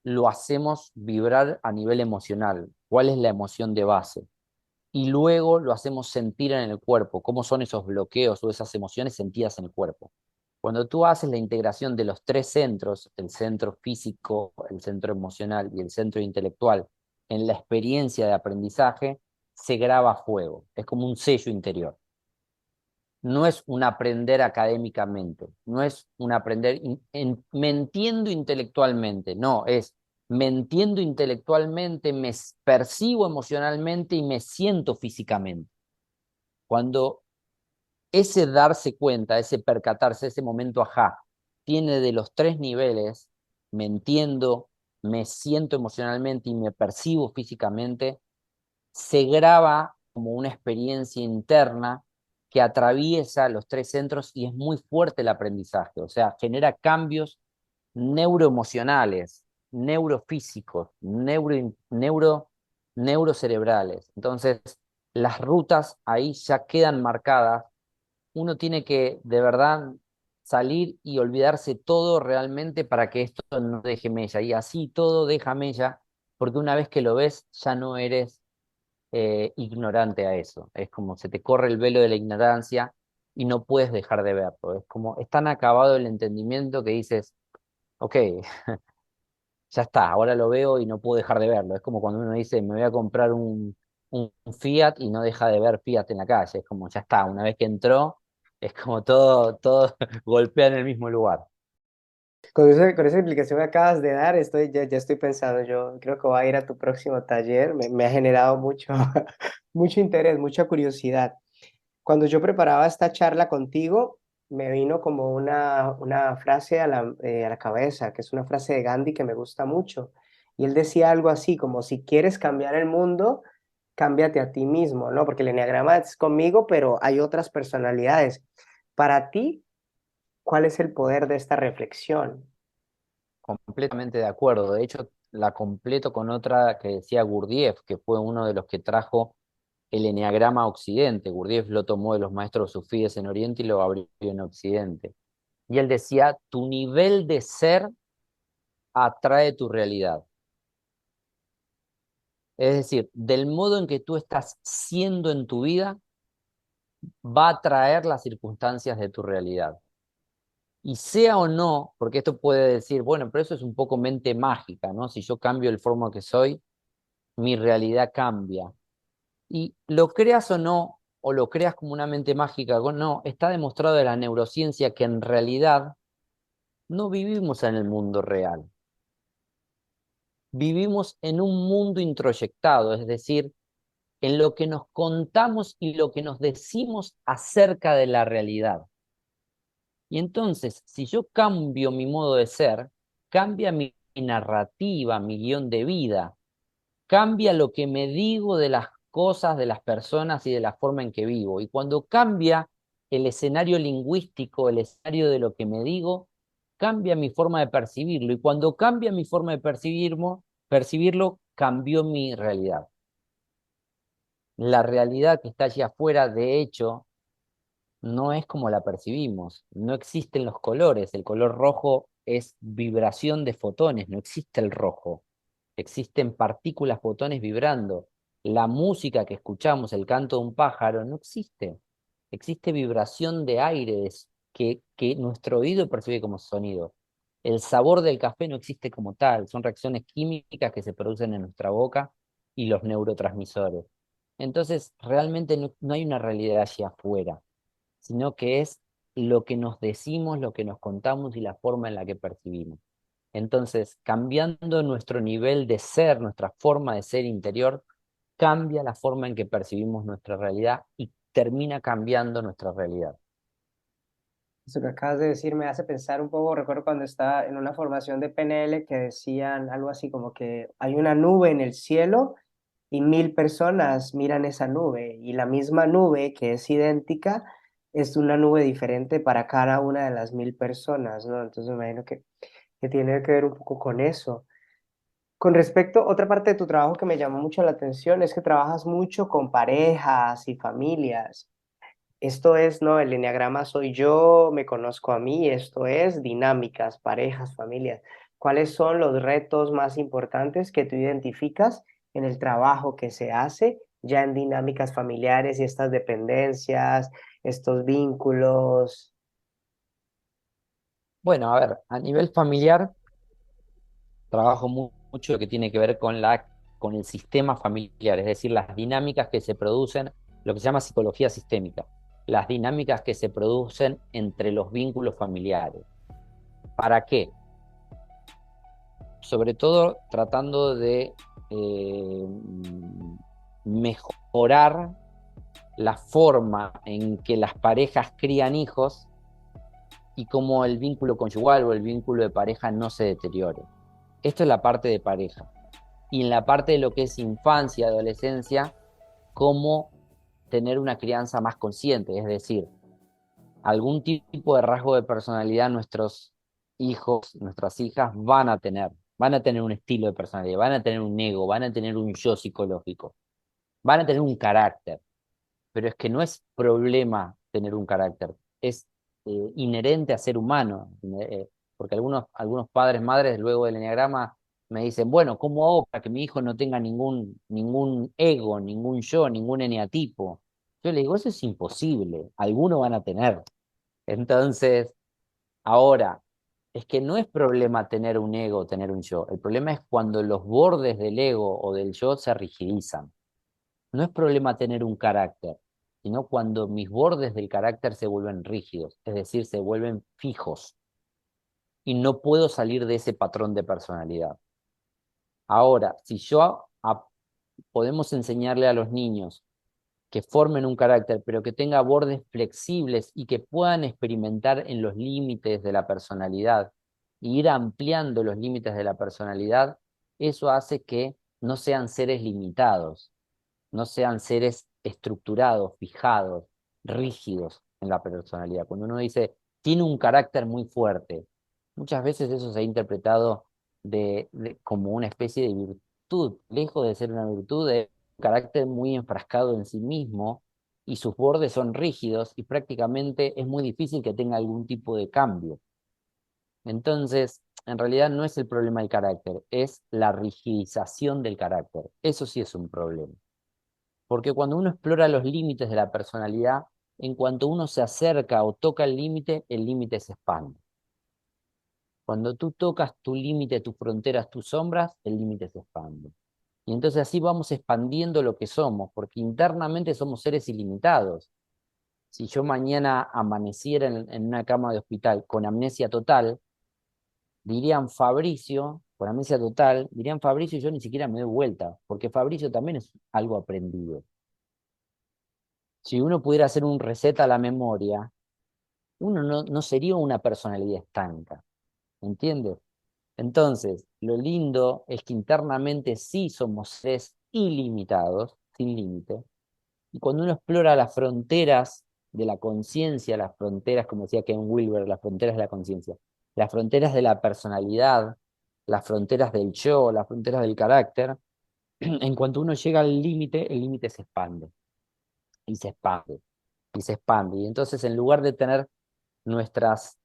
Speaker 2: lo hacemos vibrar a nivel emocional. ¿Cuál es la emoción de base? Y luego lo hacemos sentir en el cuerpo, cómo son esos bloqueos o esas emociones sentidas en el cuerpo. Cuando tú haces la integración de los tres centros, el centro físico, el centro emocional y el centro intelectual, en la experiencia de aprendizaje, se graba a fuego. Es como un sello interior. No es un aprender académicamente, no es un aprender me entiendo intelectualmente, no, es me entiendo intelectualmente, me percibo emocionalmente y me siento físicamente. Cuando ese darse cuenta, ese percatarse, ese momento ajá, tiene de los tres niveles, me entiendo, me siento emocionalmente y me percibo físicamente, se graba como una experiencia interna que atraviesa los tres centros y es muy fuerte el aprendizaje, o sea, genera cambios neuroemocionales, neurofísicos, neurocerebrales. Entonces, las rutas ahí ya quedan marcadas. Uno tiene que de verdad salir y olvidarse todo realmente para que esto no deje mella. Y así todo deja mella, porque una vez que lo ves, ya no eres ignorante a eso. Es como se te corre el velo de la ignorancia y no puedes dejar de verlo. Es como es tan acabado el entendimiento que dices, ok, ya está, ahora lo veo y no puedo dejar de verlo. Es como cuando uno dice, me voy a comprar un Fiat y no deja de ver Fiat en la calle. Es como, ya está, una vez que entró, es como todo golpea en el mismo lugar.
Speaker 1: Con esa explicación que acabas de dar, ya estoy pensando, yo creo que voy a ir a tu próximo taller, me ha generado mucho, mucho interés, mucha curiosidad. Cuando yo preparaba esta charla contigo, me vino como una frase a la cabeza, que es una frase de Gandhi que me gusta mucho. Y él decía algo así, como si quieres cambiar el mundo, cámbiate a ti mismo, ¿no? Porque el enneagrama es conmigo, pero hay otras personalidades. Para ti, ¿cuál es el poder de esta reflexión?
Speaker 2: Completamente de acuerdo. De hecho, la completo con otra que decía Gurdjieff, que fue uno de los que trajo el eneagrama a Occidente. Gurdjieff lo tomó de los maestros sufíes en Oriente y lo abrió en Occidente. Y él decía, tu nivel de ser atrae tu realidad. Es decir, del modo en que tú estás siendo en tu vida, va a traer las circunstancias de tu realidad. Y sea o no, porque esto puede decir, bueno, pero eso es un poco mente mágica, ¿no? Si yo cambio el forma que soy, mi realidad cambia. Y lo creas o no, o lo creas como una mente mágica o no, está demostrado de la neurociencia que en realidad no vivimos en el mundo real. Vivimos en un mundo introyectado, es decir, en lo que nos contamos y lo que nos decimos acerca de la realidad. Y entonces, si yo cambio mi modo de ser, cambia mi narrativa, mi guión de vida, cambia lo que me digo de las cosas, de las personas y de la forma en que vivo. Y cuando cambia el escenario lingüístico, el escenario de lo que me digo, cambia mi forma de percibirlo. Y cuando cambia mi forma de percibirlo, cambió mi realidad. La realidad que está allí afuera, de hecho, no es como la percibimos. No existen los colores. El color rojo es vibración de fotones, no existe el rojo. Existen partículas, fotones vibrando. La música que escuchamos, el canto de un pájaro, no existe. Existe vibración de aire que nuestro oído percibe como sonido. El sabor del café no existe como tal, son reacciones químicas que se producen en nuestra boca y los neurotransmisores. Entonces, realmente no hay una realidad allá afuera, sino que es lo que nos decimos, lo que nos contamos y la forma en la que percibimos. Entonces, cambiando nuestro nivel de ser, nuestra forma de ser interior, cambia la forma en que percibimos nuestra realidad y termina cambiando nuestra realidad.
Speaker 1: Eso que acabas de decir me hace pensar un poco, recuerdo cuando estaba en una formación de PNL que decían algo así como que hay una nube en el cielo y 1000 personas miran esa nube y la misma nube que es idéntica es una nube diferente para cada una de las 1000 personas, ¿no? Entonces me imagino que tiene que ver un poco con eso. Con respecto, otra parte de tu trabajo que me llamó mucho la atención es que trabajas mucho con parejas y familias. Esto es, ¿no? El enneagrama soy yo, me conozco a mí, esto es dinámicas, parejas, familias. ¿Cuáles son los retos más importantes que tú identificas en el trabajo que se hace ya en dinámicas familiares y estas dependencias, estos vínculos?
Speaker 2: Bueno, a ver, a nivel familiar trabajo mucho lo que tiene que ver con con el sistema familiar, es decir, las dinámicas que se producen, lo que se llama psicología sistémica, las dinámicas que se producen entre los vínculos familiares. ¿Para qué? Sobre todo tratando de eh, mejorar la forma en que las parejas crían hijos y cómo el vínculo conyugal o el vínculo de pareja no se deteriore. Esto es la parte de pareja. Y en la parte de lo que es infancia, adolescencia, cómo tener una crianza más consciente, es decir, algún tipo de rasgo de personalidad nuestros hijos, nuestras hijas van a tener un estilo de personalidad, van a tener un ego, van a tener un yo psicológico, van a tener un carácter, pero es que no es problema tener un carácter, es inherente a ser humano, porque algunos padres, madres, luego del enneagrama me dicen, bueno, ¿cómo hago para que mi hijo no tenga ningún ego, ningún yo, ningún eneatipo? Yo le digo, eso es imposible, algunos van a tener. Entonces, ahora, es que no es problema tener un ego, tener un yo, el problema es cuando los bordes del ego o del yo se rigidizan. No es problema tener un carácter, sino cuando mis bordes del carácter se vuelven rígidos, es decir, se vuelven fijos y no puedo salir de ese patrón de personalidad. Ahora, si podemos enseñarle a los niños que formen un carácter, pero que tenga bordes flexibles y que puedan experimentar en los límites de la personalidad e ir ampliando los límites de la personalidad, eso hace que no sean seres limitados, no sean seres estructurados, fijados, rígidos en la personalidad. Cuando uno dice, tiene un carácter muy fuerte, muchas veces eso se ha interpretado como una especie de virtud, lejos de ser una virtud, es un carácter muy enfrascado en sí mismo y sus bordes son rígidos y prácticamente es muy difícil que tenga algún tipo de cambio. Entonces, en realidad no es el problema del carácter, es la rigidización del carácter. Eso sí es un problema. Porque cuando uno explora los límites de la personalidad, en cuanto uno se acerca o toca el límite se expande. Cuando tú tocas tu límite, tus fronteras, tus sombras, el límite se expande. Y entonces así vamos expandiendo lo que somos, porque internamente somos seres ilimitados. Si yo mañana amaneciera en una cama de hospital con amnesia total, dirían Fabricio, con amnesia total, dirían Fabricio y yo ni siquiera me doy vuelta, porque Fabricio también es algo aprendido. Si uno pudiera hacer un reset a la memoria, uno no sería una personalidad estanca, ¿entiendes? Entonces, lo lindo es que internamente sí somos seres ilimitados, sin límite, y cuando uno explora las fronteras de la conciencia, las fronteras, como decía Ken Wilber, las fronteras de la conciencia, las fronteras de la personalidad, las fronteras del yo, las fronteras del carácter, en cuanto uno llega al límite, el límite se expande y se expande y se expande. Y entonces, en lugar de tener nuestras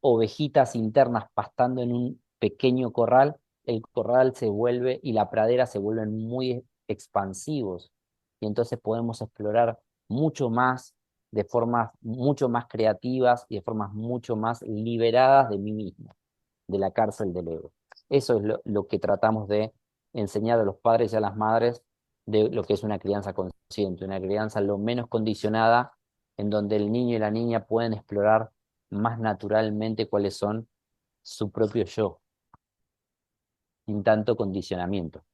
Speaker 2: ovejitas internas pastando en un pequeño corral, el corral se vuelve y la pradera se vuelven muy expansivos. Y entonces podemos explorar mucho más, de formas mucho más creativas y de formas mucho más liberadas de mí mismo, de la cárcel del ego. Eso es lo que tratamos de enseñar a los padres y a las madres de lo que es una crianza consciente, una crianza lo menos condicionada, en donde el niño y la niña pueden explorar más naturalmente cuáles son su propio yo, sin tanto condicionamiento.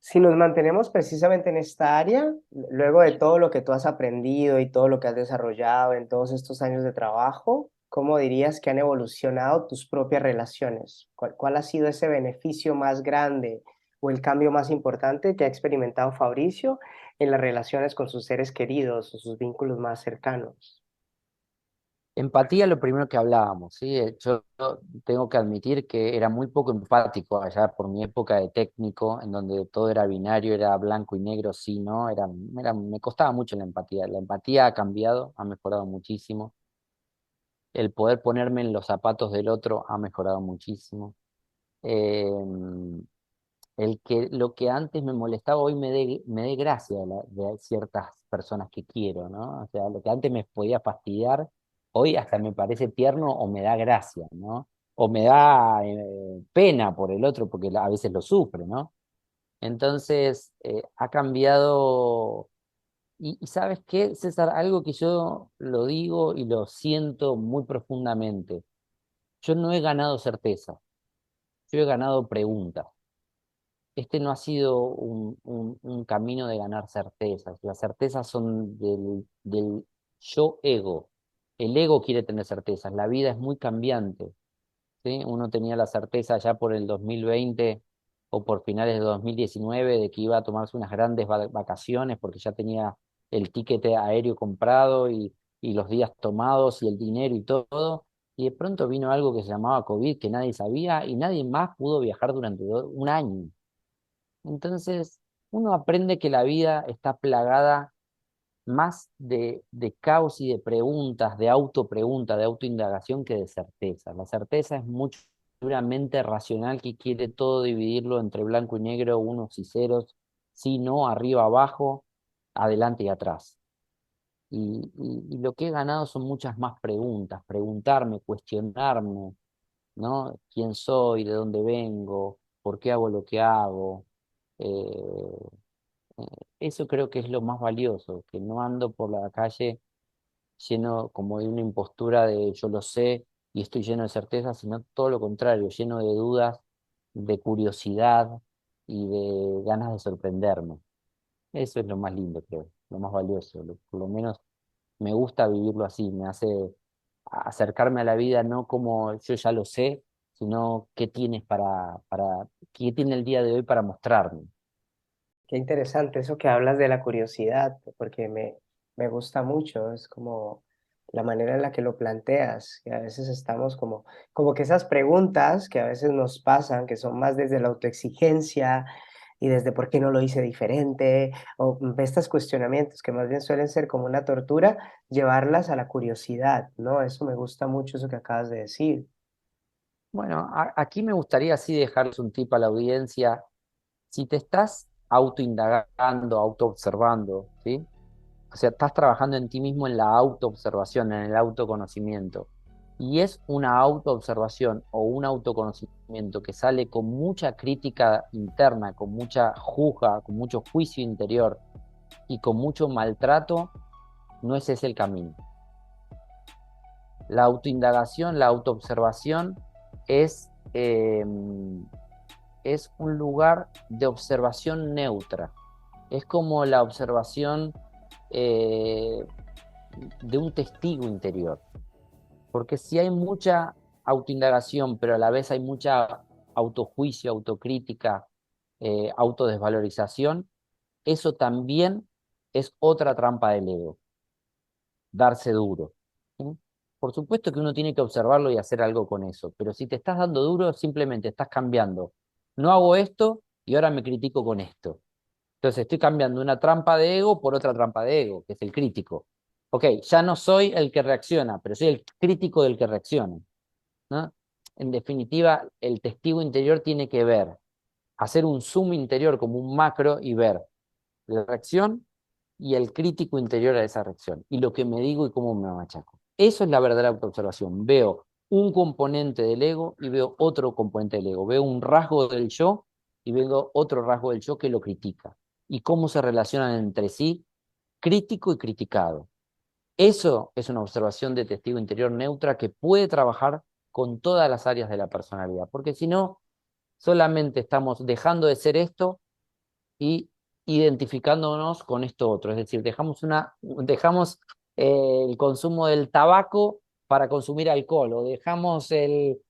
Speaker 1: Si nos mantenemos precisamente en esta área, luego de todo lo que tú has aprendido y todo lo que has desarrollado en todos estos años de trabajo, ¿cómo dirías que han evolucionado tus propias relaciones? ¿Cuál ha sido ese beneficio más grande o el cambio más importante que ha experimentado Fabricio en las relaciones con sus seres queridos o sus vínculos más cercanos?
Speaker 2: Empatía, lo primero que hablábamos, ¿sí? Yo tengo que admitir que era muy poco empático allá por mi época de técnico, en donde todo era binario, era blanco y negro, sí, ¿no? Me costaba mucho la empatía. La empatía ha cambiado, ha mejorado muchísimo. El poder ponerme en los zapatos del otro ha mejorado muchísimo. Eh, el que lo que antes me molestaba hoy me dé gracia de ciertas personas que quiero, ¿no? O sea, lo que antes me podía fastidiar, hoy hasta me parece tierno o me da gracia, ¿no? O me da pena por el otro porque a veces lo sufre, ¿no? Entonces, ha cambiado. Y ¿sabes qué, César? Algo que yo lo digo y lo siento muy profundamente. Yo no he ganado certeza, yo he ganado preguntas. Este no ha sido un camino de ganar certezas. Las certezas son del yo ego. El ego quiere tener certezas. La vida es muy cambiante, ¿sí? Uno tenía la certeza ya por el 2020 o por finales de 2019 de que iba a tomarse unas grandes vacaciones porque ya tenía el tiquete aéreo comprado y los días tomados y el dinero y todo. Y de pronto vino algo que se llamaba COVID que nadie sabía y nadie más pudo viajar durante un año. Entonces, uno aprende que la vida está plagada más de caos y de preguntas, de autopregunta, de autoindagación que de certeza. La certeza es mucho una mente racional que quiere todo dividirlo entre blanco y negro, unos y ceros, sí, no, arriba, abajo, adelante y atrás. Y lo que he ganado son muchas más preguntas, preguntarme, cuestionarme, ¿no? ¿Quién soy? ¿De dónde vengo? ¿Por qué hago lo que hago? Eh, Eso creo que es lo más valioso, que no ando por la calle lleno como de una impostura de yo lo sé y estoy lleno de certeza, sino todo lo contrario, lleno de dudas, de curiosidad y de ganas de sorprenderme. Eso es lo más lindo, creo, lo más valioso. Por lo menos me gusta vivirlo así, me hace acercarme a la vida no como yo ya lo sé, sino qué tienes qué tiene el día de hoy para mostrarme.
Speaker 1: Qué interesante eso que hablas de la curiosidad, porque me gusta mucho, es como la manera en la que lo planteas, que a veces estamos como que esas preguntas que a veces nos pasan, que son más desde la autoexigencia y desde por qué no lo hice diferente, o estos cuestionamientos que más bien suelen ser como una tortura, llevarlas a la curiosidad, ¿no? Eso me gusta mucho, eso que acabas de decir.
Speaker 2: Bueno, aquí me gustaría así dejarles un tip a la audiencia. Si te estás autoindagando, autoobservando, ¿sí? O sea, estás trabajando en ti mismo en la autoobservación, en el autoconocimiento. Y es una autoobservación o un autoconocimiento que sale con mucha crítica interna, con mucha juzga, con mucho juicio interior y con mucho maltrato, no ese es el camino. La autoindagación, la autoobservación es, es un lugar de observación neutra. Es como la observación eh, de un testigo interior. Porque si hay mucha autoindagación, pero a la vez hay mucha autojuicio, autocrítica, autodesvalorización, eso también es otra trampa del ego, darse duro. ¿Sí? Por supuesto que uno tiene que observarlo y hacer algo con eso, pero si te estás dando duro, simplemente estás cambiando. No hago esto y ahora me critico con esto. Entonces estoy cambiando una trampa de ego por otra trampa de ego, que es el crítico. Ok, ya no soy el que reacciona, pero soy el crítico del que reacciona, ¿no? En definitiva, el testigo interior tiene que ver, hacer un zoom interior como un macro y ver la reacción y el crítico interior a esa reacción, y lo que me digo y cómo me machaco. Eso es la verdadera autoobservación. Veo un componente del ego y veo otro componente del ego. Veo un rasgo del yo y veo otro rasgo del yo que lo critica. Y cómo se relacionan entre sí, crítico y criticado. Eso es una observación de testigo interior neutra que puede trabajar con todas las áreas de la personalidad, porque si no, solamente estamos dejando de ser esto y identificándonos con esto otro. Es decir, dejamos el consumo del tabaco para consumir alcohol o dejamos el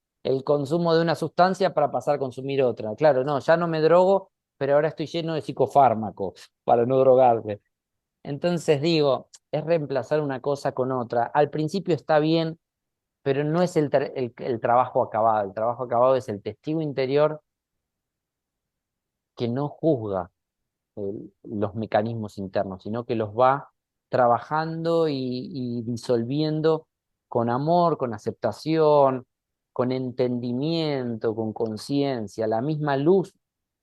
Speaker 2: consumo de una sustancia para pasar a consumir otra. Claro, no, ya no me drogo pero ahora estoy lleno de psicofármacos para no drogarme. Entonces digo, es reemplazar una cosa con otra. Al principio está bien, pero no es el trabajo acabado. El trabajo acabado es el testigo interior que no juzga los mecanismos internos, sino que los va trabajando y disolviendo con amor, con aceptación, con entendimiento, con conciencia. La misma luz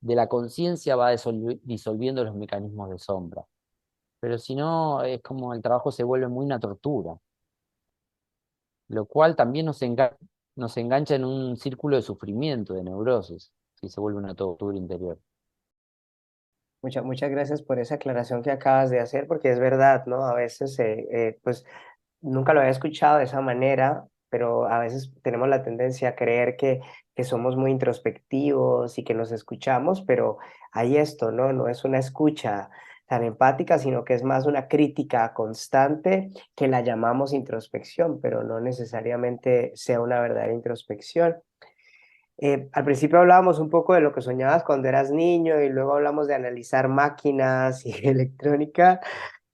Speaker 2: de la conciencia va disolviendo los mecanismos de sombra. Pero si no, es como el trabajo se vuelve muy una tortura, lo cual también nos engancha en un círculo de sufrimiento, de neurosis, si se vuelve una tortura interior.
Speaker 1: Muchas gracias por esa aclaración que acabas de hacer, porque es verdad, ¿no? A veces, pues, nunca lo había escuchado de esa manera, pero a veces tenemos la tendencia a creer que somos muy introspectivos y que nos escuchamos, pero hay esto, ¿no? No es una escucha tan empática, sino que es más una crítica constante que la llamamos introspección, pero no necesariamente sea una verdadera introspección. Al principio hablábamos un poco de lo que soñabas cuando eras niño y luego hablamos de analizar máquinas y electrónica.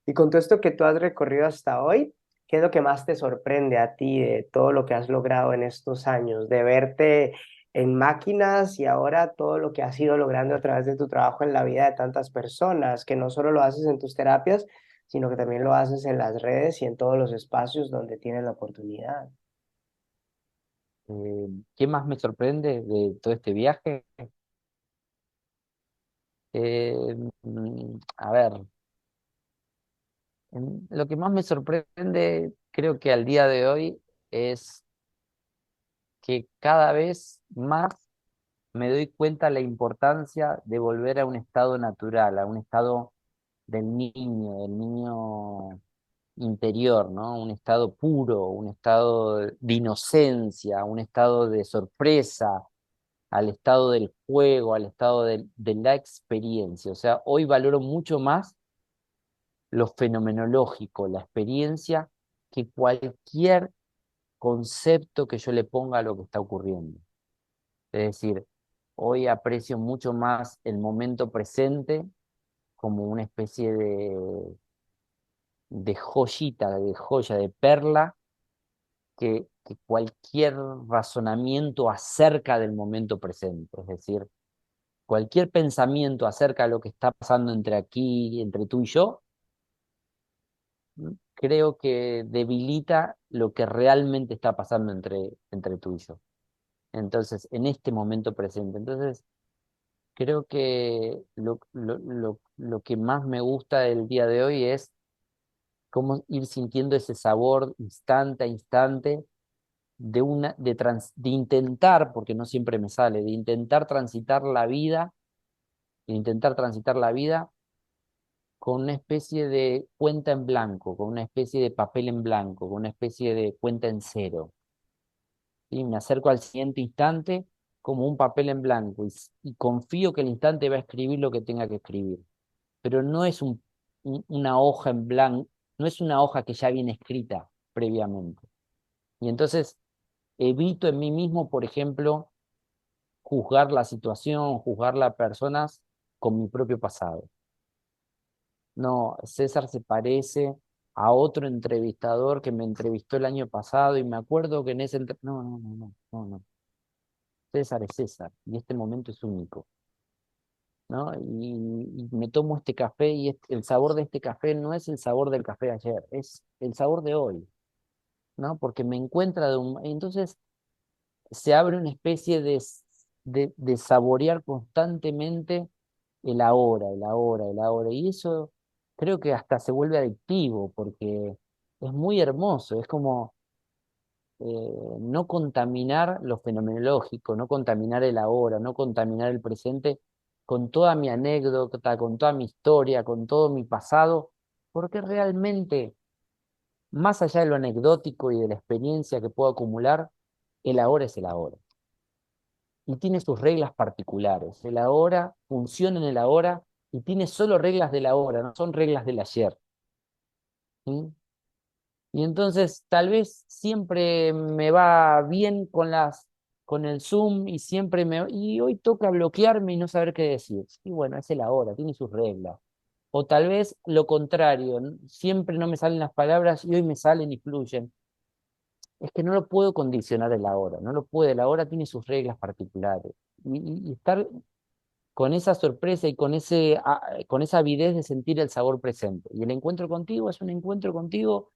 Speaker 1: Y con todo esto que tú has recorrido hasta hoy, ¿qué es lo que más te sorprende a ti de todo lo que has logrado en estos años? De verte en máquinas y ahora todo lo que has ido logrando a través de tu trabajo en la vida de tantas personas, que no solo lo haces en tus terapias, sino que también lo haces en las redes y en todos los espacios donde tienes la oportunidad.
Speaker 2: ¿Qué más me sorprende de todo este viaje? A ver, lo que más me sorprende, creo que al día de hoy, es que cada vez más me doy cuenta la importancia de volver a un estado natural, a un estado del niño interior, ¿no? Un estado puro, un estado de inocencia, un estado de sorpresa, al estado del juego, al estado de la experiencia. O sea, hoy valoro mucho más lo fenomenológico, la experiencia, que cualquier concepto que yo le ponga a lo que está ocurriendo. Es decir, hoy aprecio mucho más el momento presente como una especie de joyita, de joya, de perla, que cualquier razonamiento acerca del momento presente. Es decir, cualquier pensamiento acerca de lo que está pasando entre aquí, entre tú y yo, creo que debilita lo que realmente está pasando entre tú y yo. Entonces, en este momento presente. Entonces, creo que lo que más me gusta del día de hoy es cómo ir sintiendo ese sabor instante a instante de intentar, porque no siempre me sale, de intentar transitar la vida, de intentar transitar la vida con una especie de cuenta en blanco, con una especie de papel en blanco, con una especie de cuenta en cero. ¿Sí? Me acerco al siguiente instante como un papel en blanco y confío que el instante va a escribir lo que tenga que escribir. Pero no es una hoja en blanco, no es una hoja que ya viene escrita previamente. Y entonces evito en mí mismo, por ejemplo, juzgar la situación, juzgar las personas con mi propio pasado. No, César se parece a otro entrevistador que me entrevistó el año pasado y me acuerdo que en ese... No, no, no, no, no, no. César es César y este momento es único, ¿no? Y me tomo este café y el sabor de este café no es el sabor del café de ayer, es el sabor de hoy, ¿no? Porque me encuentra de un... Entonces se abre una especie de saborear constantemente el ahora, el ahora, el ahora. Y eso creo que hasta se vuelve adictivo porque es muy hermoso, es como no contaminar lo fenomenológico, no contaminar el ahora, no contaminar el presente con toda mi anécdota, con toda mi historia, con todo mi pasado, porque realmente, más allá de lo anecdótico y de la experiencia que puedo acumular, el ahora es el ahora y tiene sus reglas particulares. El ahora funciona en el ahora y tiene solo reglas del ahora, no son reglas del ayer. ¿Sí? Y entonces tal vez siempre me va bien con el Zoom y y hoy toca bloquearme y no saber qué decir. Y bueno, es el ahora, tiene sus reglas. O tal vez lo contrario, siempre no me salen las palabras y hoy me salen y fluyen. Es que no lo puedo condicionar el ahora, no lo puede, el ahora tiene sus reglas particulares. Y estar con esa sorpresa y con esa avidez de sentir el sabor presente. Y el encuentro contigo es un encuentro contigo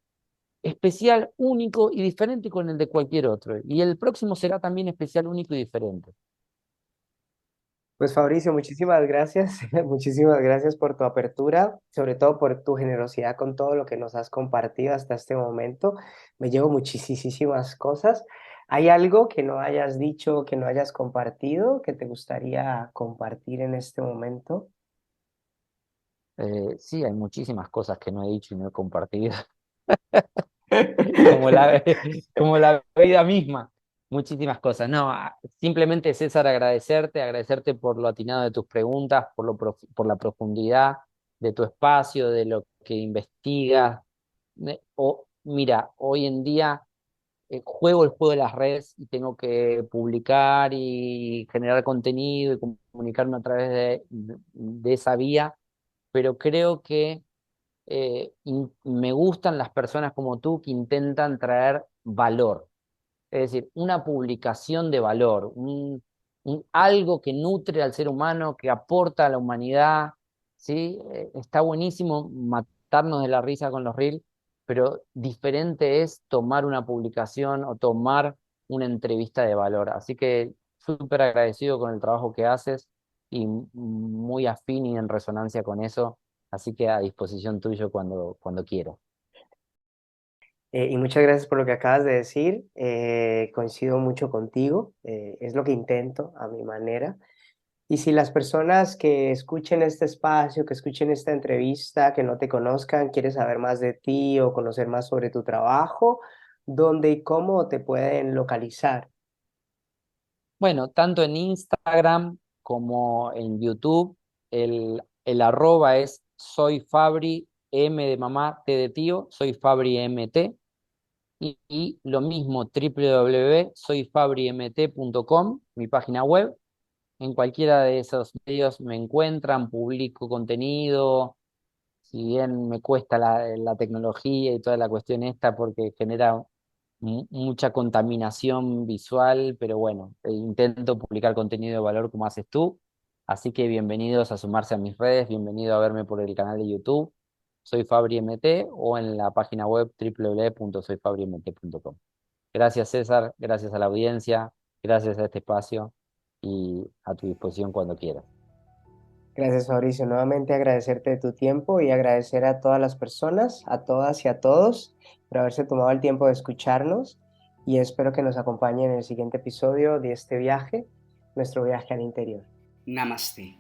Speaker 2: especial, único y diferente con el de cualquier otro. Y el próximo será también especial, único y diferente.
Speaker 1: Pues Fabricio, muchísimas gracias, muchísimas gracias por tu apertura, sobre todo por tu generosidad con todo lo que nos has compartido hasta este momento. Me llevo muchísimas cosas. ¿Hay algo que no hayas dicho, que no hayas compartido, que te gustaría compartir en este momento?
Speaker 2: Sí, hay muchísimas cosas que no he dicho y no he compartido, como como la vida misma. Muchísimas cosas. No, simplemente César, agradecerte por lo atinado de tus preguntas, por la profundidad de tu espacio, de lo que investigas. Mira, hoy en día juego el juego de las redes y tengo que publicar y generar contenido y comunicarme a través de esa vía, pero creo que me gustan las personas como tú que intentan traer valor, es decir, una publicación de valor, algo que nutre al ser humano, que aporta a la humanidad, ¿sí? Está buenísimo matarnos de la risa con los reels, pero diferente es tomar una publicación o tomar una entrevista de valor. Así que súper agradecido con el trabajo que haces y muy afín y en resonancia con eso. Así que a disposición tuyo cuando quieras.
Speaker 1: Y muchas gracias por lo que acabas de decir. Coincido mucho contigo. Es lo que intento a mi manera. Y si las personas que escuchen este espacio, que escuchen esta entrevista, que no te conozcan, quieren saber más de ti o conocer más sobre tu trabajo, ¿dónde y cómo te pueden localizar?
Speaker 2: Bueno, tanto en Instagram como en YouTube, el arroba es soy Fabri M de mamá, T de tío, soy Fabri MT. Y lo mismo, www.soyfabrimt.com, mi página web. En cualquiera de esos medios me encuentran, publico contenido, si bien me cuesta la tecnología y toda la cuestión esta porque genera mucha contaminación visual, pero bueno, intento publicar contenido de valor como haces tú. Así que bienvenidos a sumarse a mis redes, bienvenido a verme por el canal de YouTube. Soy Fabri MT o en la página web www.soyfabrimt.com. Gracias César, gracias a la audiencia, gracias a este espacio y a tu disposición cuando quieras.
Speaker 1: Gracias, Fabricio. Nuevamente agradecerte de tu tiempo y agradecer a todas las personas, a todas y a todos, por haberse tomado el tiempo de escucharnos y espero que nos acompañen en el siguiente episodio de este viaje, nuestro viaje al interior.
Speaker 3: Namaste.